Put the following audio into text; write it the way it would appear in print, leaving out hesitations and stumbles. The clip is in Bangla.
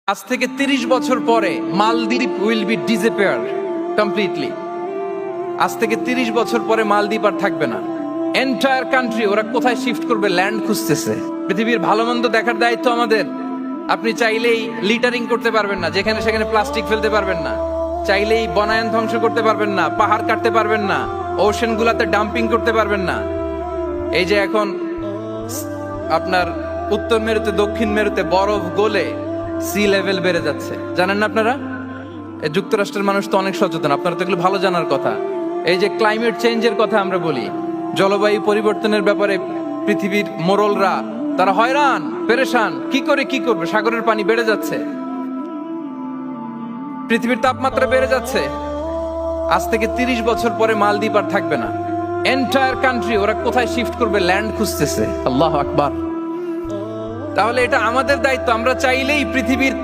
আজ থেকে ৩০ বছর পরে মালদ্বীপ উইল বি ডিসঅ্যাপিয়ার কমপ্লিটলি। আজ থেকে ৩০ বছর পরে মালদ্বীপ আর থাকবে না। এন্টায়ার কান্ট্রি ওরা কোথায় শিফট করবে, ল্যান্ড খুঁজতেছে। পৃথিবীর ভালো মন্দ দেখার দায়িত্ব আমাদের। আপনি চাইলেই লিটারিং করতে পারবেন না, যেখানে সেখানে প্লাস্টিক ফেলতে পারবেন না, চাইলেই বনায়ন ধ্বংস করতে পারবেন না, পাহাড় কাটতে পারবেন না, ওশেন গুলাতে ডাম্পিং করতে পারবেন না। এই যে এখন আপনার উত্তর মেরুতে দক্ষিণ মেরুতে বরফ গলে সি লেভেল বেড়ে যাচ্ছে, জানেন না আপনারা? যুক্তরাষ্ট্রের মানুষ তো অনেক সচেতন, আপনারা তো এগুলো ভালো জানার কথা। এই যে ক্লাইমেট চেঞ্জের কথা আমরা বলি, জলবায়ু পরিবর্তনের ব্যাপারে পৃথিবীর মোড়লরা তারা হয়রান পেরেশান, কি করবে? সাগরের পানি বেড়ে যাচ্ছে, পৃথিবীর তাপমাত্রা বেড়ে যাচ্ছে। আজ থেকে ৩০ বছর পরে মালদ্বীপ আর থাকবে না। এন্টায়ার কান্ট্রি ওরা কোথায় শিফট করবে, ল্যান্ড খুঁজতেছে। আল্লাহু আকবার। তাহলে এটা আমাদের দায়িত্ব, আমরা চাইলেই পৃথিবীর